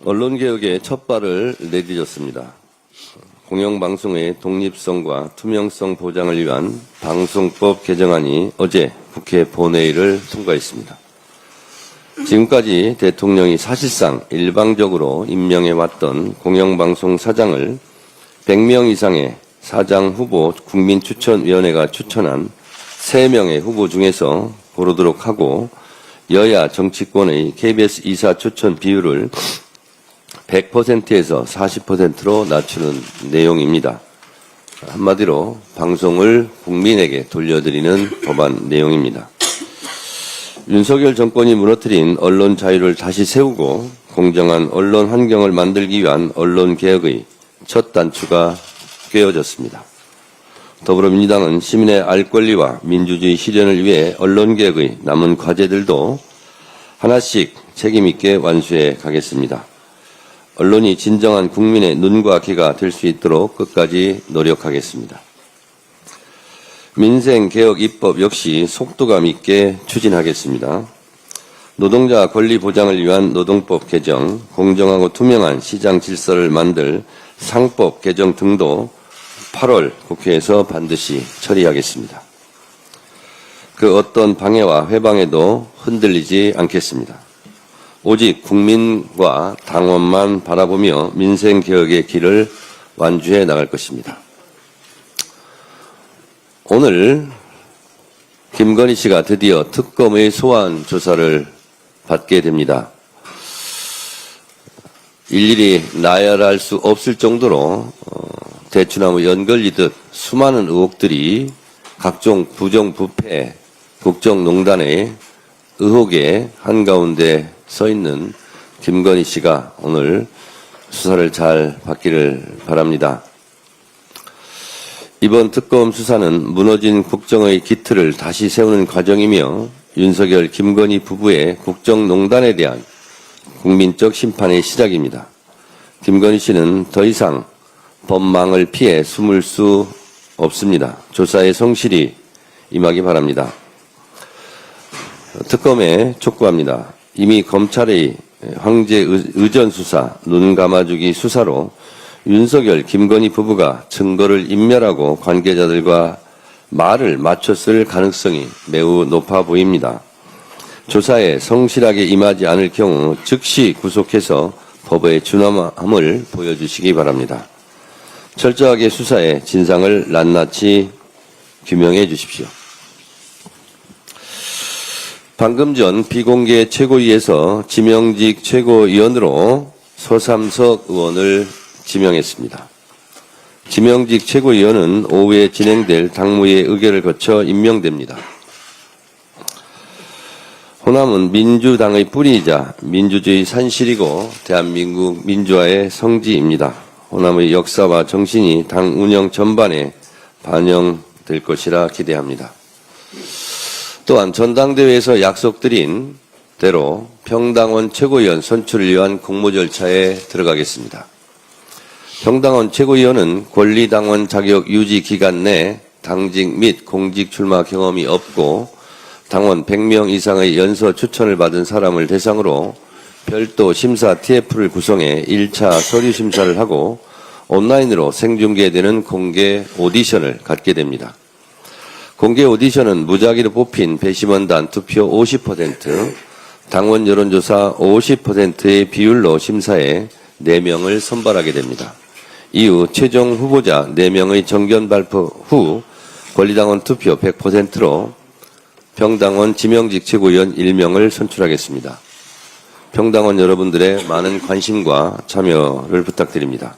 언론개혁의 첫 발을 내디뎠습니다. 공영방송의 독립성과 투명성 보장을 위한 방송법 개정안이 어제 국회 본회의를 통과했습니다. 지금까지 대통령이 사실상 일방적으로 임명해왔던 공영방송 사장을 100명 이상의 사장 후보 국민추천위원회가 추천한 3명의 후보 중에서 고르도록 하고 여야 정치권의 KBS 이사 추천 비율을 100%에서 40%로 낮추는 내용입니다. 한마디로 방송을 국민에게 돌려드리는 법안 내용입니다. 윤석열 정권이 무너뜨린 언론 자유를 다시 세우고 공정한 언론 환경을 만들기 위한 언론 개혁의 첫 단추가 꿰어졌습니다. 더불어민주당은 시민의 알 권리와 민주주의 실현을 위해 언론 개혁의 남은 과제들도 하나씩 책임있게 완수해 가겠습니다. 언론이 진정한 국민의 눈과 귀가 될 수 있도록 끝까지 노력하겠습니다. 민생개혁 입법 역시 속도감 있게 추진하겠습니다. 노동자 권리 보장을 위한 노동법 개정, 공정하고 투명한 시장 질서를 만들 상법 개정 등도 8월 국회에서 반드시 처리하겠습니다. 그 어떤 방해와 회방에도 흔들리지 않겠습니다. 오직 국민과 당원만 바라보며 민생개혁의 길을 완주해 나갈 것입니다. 오늘 김건희 씨가 드디어 특검의 소환 조사를 받게 됩니다. 일일이 나열할 수 없을 정도로 대추나무 연걸리듯 수많은 의혹들이 각종 부정부패, 국정농단의 의혹의 한가운데 서 있는 김건희 씨가 오늘 수사를 잘 받기를 바랍니다. 이번 특검 수사는 무너진 국정의 기틀을 다시 세우는 과정이며 윤석열, 김건희 부부의 국정농단에 대한 국민적 심판의 시작입니다. 김건희 씨는 더 이상 법망을 피해 숨을 수 없습니다. 조사에 성실히 임하기 바랍니다. 특검에 촉구합니다. 이미 검찰의 황제 의전 수사, 눈 감아주기 수사로 윤석열, 김건희 부부가 증거를 인멸하고 관계자들과 말을 맞췄을 가능성이 매우 높아 보입니다. 조사에 성실하게 임하지 않을 경우 즉시 구속해서 법의 준엄함을 보여주시기 바랍니다. 철저하게 수사에 진상을 낱낱이 규명해 주십시오. 방금 전 비공개 최고위에서 지명직 최고위원으로 서삼석 의원을 지명했습니다. 지명직 최고위원은 오후에 진행될 당무의 의결을 거쳐 임명됩니다. 호남은 민주당의 뿌리이자 민주주의 산실이고 대한민국 민주화의 성지입니다. 호남의 역사와 정신이 당 운영 전반에 반영될 것이라 기대합니다. 또한 전당대회에서 약속드린 대로 평당원 최고위원 선출을 위한 공모 절차에 들어가겠습니다. 평당원 최고위원은 권리당원 자격 유지 기간 내 당직 및 공직 출마 경험이 없고 당원 100명 이상의 연서 추천을 받은 사람을 대상으로 별도 심사 TF를 구성해 1차 서류 심사를 하고 온라인으로 생중계되는 공개 오디션을 갖게 됩니다. 공개 오디션은 무작위로 뽑힌 배심원단 투표 50%, 당원 여론조사 50%의 비율로 심사해 4명을 선발하게 됩니다. 이후 최종 후보자 4명의 정견 발표 후 권리당원 투표 100%로 평당원 지명직 최고위원 1명을 선출하겠습니다. 평당원 여러분들의 많은 관심과 참여를 부탁드립니다.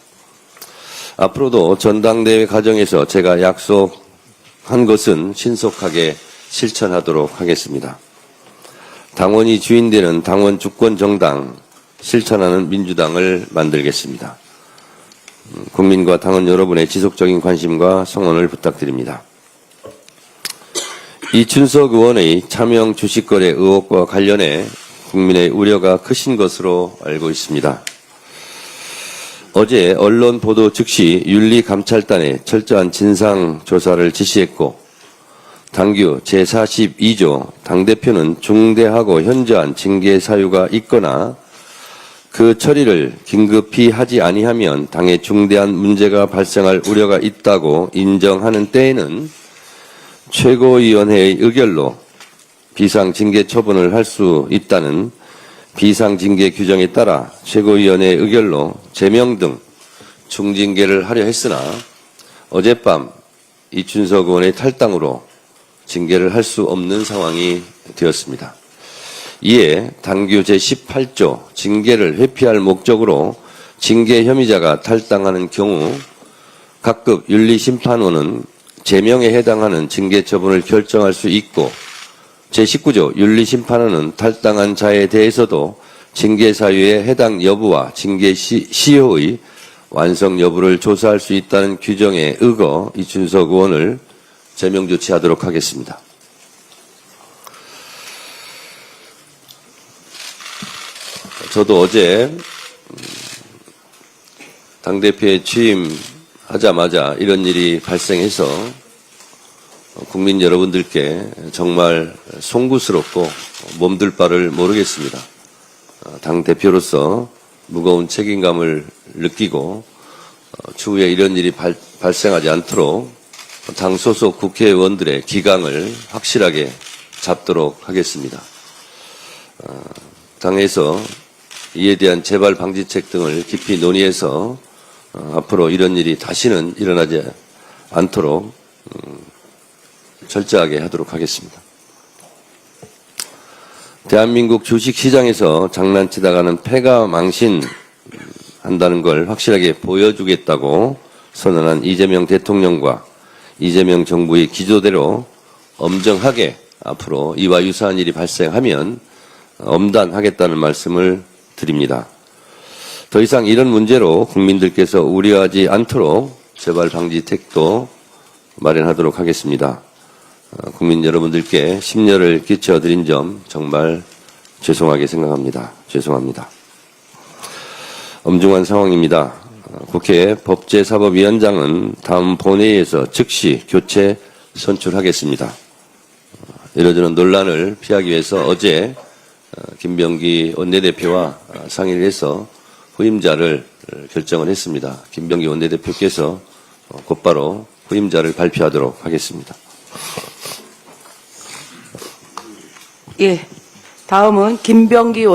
앞으로도 전당대회 과정에서 제가 약속한 것은 신속하게 실천하도록 하겠습니다. 당원이 주인되는 당원 주권 정당 실천하는 민주당을 만들겠습니다. 국민과 당원 여러분의 지속적인 관심과 성원을 부탁드립니다. 이춘석 의원의 차명 주식거래 의혹과 관련해 국민의 우려가 크신 것으로 알고 있습니다. 어제 언론 보도 즉시 윤리감찰단에 철저한 진상조사를 지시했고 당규 제42조 당대표는 중대하고 현저한 징계 사유가 있거나 그 처리를 긴급히 하지 아니하면 당에 중대한 문제가 발생할 우려가 있다고 인정하는 때에는 최고위원회의 의결로 비상징계 처분을 할 수 있다는 비상징계 규정에 따라 최고위원회의 의결로 제명 등 중징계를 하려 했으나 어젯밤 이춘석 의원의 탈당으로 징계를 할 수 없는 상황이 되었습니다. 이에 당규 제18조 징계를 회피할 목적으로 징계 혐의자가 탈당하는 경우 각급 윤리심판원은 제명에 해당하는 징계 처분을 결정할 수 있고 제19조 윤리심판원은 탈당한 자에 대해서도 징계 사유의 해당 여부와 징계 시효의 완성 여부를 조사할 수 있다는 규정에 의거 이춘석 의원을 제명 조치하도록 하겠습니다. 저도 어제 당대표에 취임하자마자 이런 일이 발생해서 국민 여러분들께 정말 송구스럽고 몸둘 바를 모르겠습니다. 당대표로서 무거운 책임감을 느끼고 추후에 이런 일이 발생하지 않도록 당 소속 국회의원들의 기강을 확실하게 잡도록 하겠습니다. 당에서 이에 대한 재발 방지책 등을 깊이 논의해서 앞으로 이런 일이 다시는 일어나지 않도록 철저하게 하도록 하겠습니다. 대한민국 주식시장에서 장난치다가는 패가 망신한다는 걸 확실하게 보여주겠다고 선언한 이재명 대통령과 이재명 정부의 기조대로 엄정하게 앞으로 이와 유사한 일이 발생하면 엄단하겠다는 말씀을 드립니다. 더 이상 이런 문제로 국민들께서 우려하지 않도록 재발 방지책도 마련하도록 하겠습니다. 국민 여러분들께 심려를 끼쳐드린 점 정말 죄송하게 생각합니다. 죄송합니다. 엄중한 상황입니다. 국회 법제사법위원장은 다음 본회의에서 즉시 교체 선출하겠습니다. 이러저런 논란을 피하기 위해서 어제 김병기 원내대표와 상의를 해서 후임자를 결정을 했습니다. 김병기 원내대표께서 곧바로 후임자를 발표하도록 하겠습니다. 예, 다음은 김병기